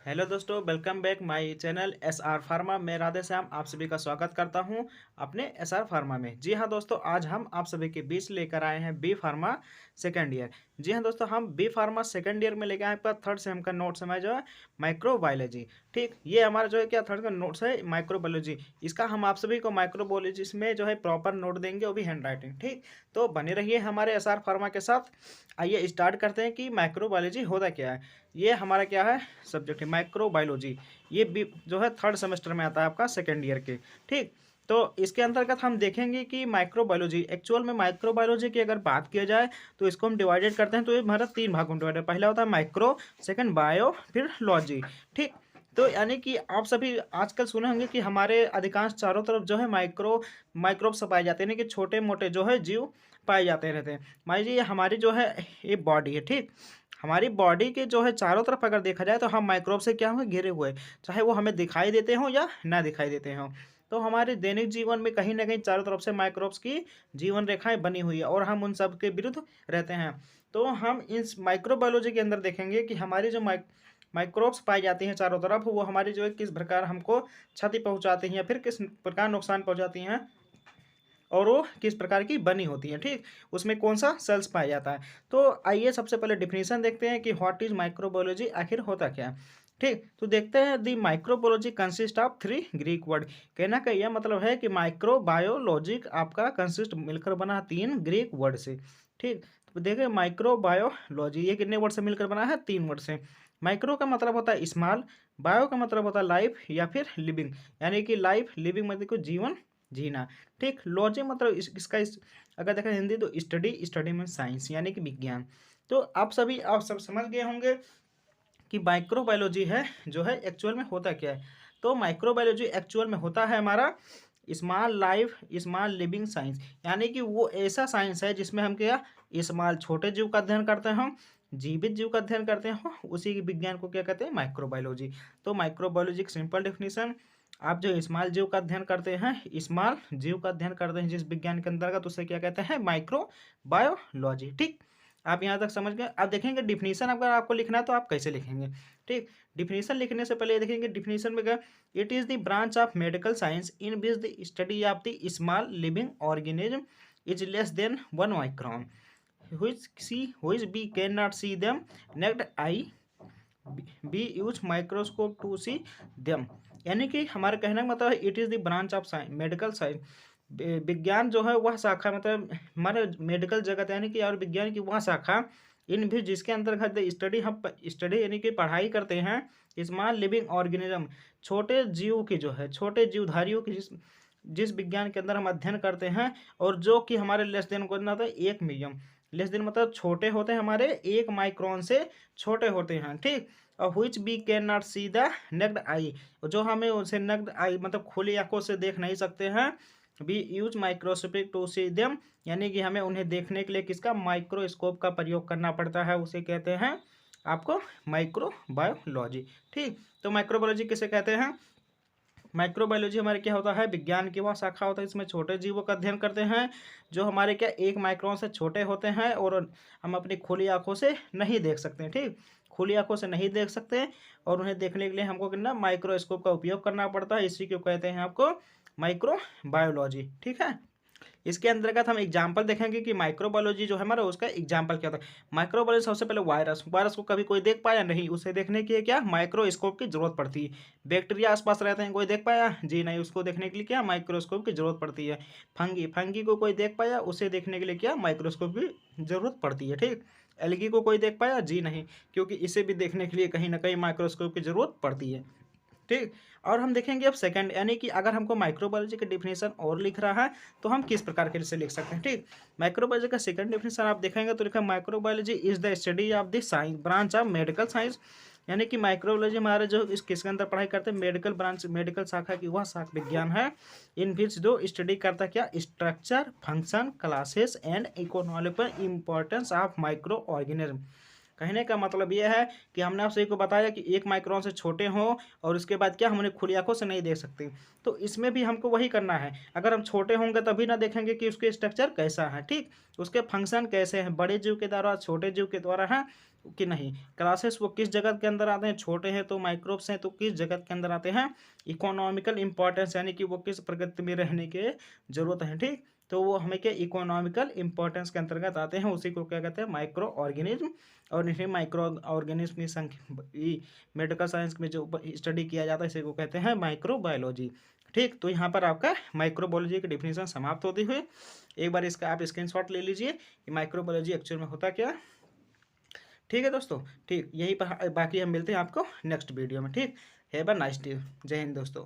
Hello दोस्तों, welcome back my channel SR pharma. मैं राधेश्याम आप सभी का स्वागत करता हूं अपने एसआर फार्मा में। जी हां दोस्तों, आज हम आप सभी के बीच लेकर आए हैं बी फार्मा सेकेंड ईयर। जी हां दोस्तों, हम बी फार्मा सेकेंड ईयर में लेकर आए पर थर्ड सेम का नोट्स है जो है माइक्रोबायोलॉजी। ठीक, ये हमारा जो है क्या थर्ड का नोट्स है माइक्रोबायोलॉजी। इसका हम आप सभी को माइक्रोबायोलॉजी में जो है प्रॉपर नोट देंगे, वो भी हैंड राइटिंग। ठीक, तो बने रहिए हमारे एसआर फार्मा के साथ। आइए स्टार्ट करते हैं कि माइक्रोबायोलॉजी होता क्या है। ये हमारा क्या है सब्जेक्ट है माइक्रोबायोलॉजी। ये भी जो है थर्ड सेमेस्टर में आता है आपका सेकेंड ईयर के। ठीक, तो इसके अंतर्गत हम देखेंगे कि माइक्रोबायोलॉजी एक्चुअल में माइक्रोबायोलॉजी की अगर बात किया जाए तो इसको हम डिवाइडेड करते हैं। तो ये हमारा तीन भागों में डिवाइडेड, पहला होता है माइक्रो, सेकंड बायो, फिर लॉजी। ठीक, तो यानी कि आप सभी आजकल सुने होंगे कि हमारे अधिकांश चारों तरफ जो है माइक्रोब्स पाए जाते हैं, यानी कि छोटे मोटे जो है जीव पाए जाते रहते हैं। मान लीजिए हमारी जो है ये बॉडी है। ठीक, हमारी बॉडी के जो है चारों तरफ अगर देखा जाए तो हम माइक्रोब से क्या हुए घिरे हुए, चाहे वो हमें दिखाई देते हों या ना दिखाई देते हों। तो हमारे दैनिक जीवन में कहीं ना कहीं चारों तरफ से माइक्रोब्स की जीवन रेखाएं बनी हुई है और हम उन सब के विरुद्ध रहते हैं। तो हम इस माइक्रोबायोलॉजी के अंदर देखेंगे कि हमारी जो माइक्रोब्स पाई जाती हैं चारों तरफ, वो हमारी जो है किस प्रकार हमको क्षति पहुंचाती हैं या फिर किस प्रकार नुकसान पहुंचाती हैं और वो किस प्रकार की बनी होती है। ठीक, उसमें कौन सा सेल्स पाया जाता है। तो आइए सबसे पहले डिफिनीशन देखते हैं कि व्हाट इज माइक्रोबायोलॉजी, आखिर होता क्या है। ठीक, तो देखते हैं the microbiology consist of three Greek word. कहना का यह मतलब है कि माइक्रोबायोलॉजिक आपका कंसिस्ट मिलकर बना तीन ग्रीक वर्ड से। ठीक, तो देखिए माइक्रोबायोलॉजी ये कितने वर्ड से मिलकर बना है, तीन वर्ड से। माइक्रो का मतलब होता है स्मॉल, बायो का मतलब होता है लाइफ या फिर लिविंग, यानी कि लाइफ, लिविंग मतलब को जीवन जीना। ठीक, लॉजी मतलब अगर देखें हिंदी तो स्टडी, स्टडी में साइंस यानी कि विज्ञान। तो आप सब समझ गए होंगे कि माइक्रोबायोलॉजी है जो है एक्चुअल में होता क्या है। तो माइक्रोबायोलॉजी एक्चुअल में होता है हमारा small life small living science, यानी कि वो ऐसा साइंस है जिसमें हम क्या स्मॉल छोटे जीव का अध्ययन करते हैं, जीवित जीव का अध्ययन करते हैं, उसी के विज्ञान को क्या कहते हैं माइक्रोबायोलॉजी। तो माइक्रोबायोलॉजी की सिंपल डेफिनेशन, आप जो स्मॉल जीव का अध्ययन करते हैं, स्मॉल जीव का अध्ययन करते हैं जिस विज्ञान के अंतर्गत, उसे क्या कहते हैं माइक्रो बायोलॉजी। ठीक, आप यहाँ तक समझ गए। आप देखेंगे डिफिनीशन अगर आपको लिखना है तो आप कैसे लिखेंगे। ठीक, डिफिनीशन लिखने से पहले देखेंगे डिफिनीशन में क्या, it is the branch of medical science in which the study of the small living organism is less than 1 micron which we cannot see them naked eye, be use microscope to see them. यानी कि हमारे कहने का मतलब है it is the branch of science medical science, विज्ञान जो है वह शाखा, मतलब हमारे मेडिकल जगत यानी कि और विज्ञान की वह शाखा इन भी जिसके अंतर्गत स्टडी हम स्टडी यानी कि पढ़ाई करते हैं स्मॉल लिविंग ऑर्गेनिज्म, छोटे जीव की जो है छोटे जीवधारियों की जिस जिस विज्ञान के अंदर हम अध्ययन करते हैं, और जो कि हमारे लेस देन को होता है 1 मिलियन, लेस देन मतलब छोटे होते हैं हमारे 1 माइक्रोन से छोटे होते हैं। ठीक, और which we can not see the naked eye, जो हमें उसे नेक्ड आई मतलब खुली आंखों से देख नहीं सकते हैं, we use microscopic to see them, यानी कि हमें उन्हें देखने के लिए किसका माइक्रोस्कोप का प्रयोग करना पड़ता है, उसे कहते हैं आपको माइक्रोबायोलॉजी। ठीक, तो माइक्रोबायोलॉजी किसे कहते हैं, माइक्रोबायोलॉजी हमारे क्या होता है विज्ञान की वह शाखा होता है इसमें छोटे जीवों का अध्ययन करते हैं जो हमारे क्या 1 माइक्रोन से छोटे होते हैं और हम अपनी खुली आंखों से नहीं देख सकते हैं। ठीक, खुली आंखों से नहीं देख सकते और उन्हें देखने के लिए हमको कितना माइक्रोस्कोप का उपयोग करना पड़ता है, इसी को कहते हैं आपको माइक्रोबायोलॉजी। ठीक है, इसके अंतर्गत हम एग्जाम्पल देखेंगे कि माइक्रोबायोलॉजी जो है हमारा उसका एग्जाम्पल क्या होता है। माइक्रोबायोलॉजी सबसे पहले वायरस, वायरस को कभी कोई देख पाया नहीं, उसे देखने के लिए क्या माइक्रोस्कोप की जरूरत पड़ती है। बैक्टीरिया आसपास रहते हैं, कोई देख पाया जी नहीं, उसको देखने के लिए क्या माइक्रोस्कोप की जरूरत पड़ती है। फंगी, फंगी को कोई देख पाया, उसे देखने के लिए क्या माइक्रोस्कोप की जरूरत पड़ती है। ठीक, एलगी को कोई देख पाया जी नहीं, क्योंकि इसे भी देखने के लिए कहीं ना कहीं माइक्रोस्कोप की जरूरत पड़ती है। ठीक, और हम देखेंगे अब सेकंड, यानी कि अगर हमको माइक्रोबायोलॉजी का डिफिनेशन और लिख रहा है तो हम किस प्रकार के से लिख सकते हैं। ठीक, माइक्रोबायोलॉजी का सेकंड डिफिनेशन आप देखेंगे तो लिखा microbiology is the study of the science branch of medical science, यानी कि माइक्रोबायोलॉजी हमारे जो इस किसके अंदर पढ़ाई करते हैं मेडिकल ब्रांच, मेडिकल शाखा की वह शाखा विज्ञान है इन विच जो स्टडी करता है क्या structure function classes and economical importance of micro organism. कहने का मतलब यह है कि हमने आप सभी को बताया कि 1 माइक्रोन से छोटे हों और उसके बाद क्या हम उन्हें खुली आंखों से नहीं देख सकते, तो इसमें भी हमको वही करना है। अगर हम छोटे होंगे तभी ना देखेंगे कि उसके स्ट्रक्चर कैसा है, ठीक, उसके फंक्शन कैसे हैं, बड़े जीव के द्वारा छोटे जीव के द्वारा हैं, कि नहीं। क्लासेस वो किस जगत के अंदर आते हैं, छोटे हैं तो माइक्रोब्स हैं, तो किस जगत के अंदर आते हैं, इकोनॉमिकल इंपॉर्टेंस, यानी कि वो किस प्रगति में रहने के जरूरत है, ठीक। तो वो हमें क्या इकोनॉमिकल इंपॉर्टेंस के अंतर्गत आते हैं, उसी को क्या कहते हैं, माइक्रो ऑर्गेनिज्म। और इन्हें माइक्रो ऑर्गेनिज्म की संख्या मेडिकल साइंस में जो स्टडी किया जाता है इसी को कहते हैं माइक्रोबायोलॉजी, ठीक। तो यहाँ पर आपका माइक्रोबायोलॉजी की डिफिनेशन समाप्त होती हुई, एक बार इसका आप स्क्रीनशॉट ले लीजिए कि माइक्रोबायोलॉजी एक्चुअल में होता क्या, ठीक है दोस्तों। ठीक, यही पर बाकी हम मिलते हैं आपको नेक्स्ट वीडियो में, ठीक। Have a nice day. जय हिंद दोस्तों।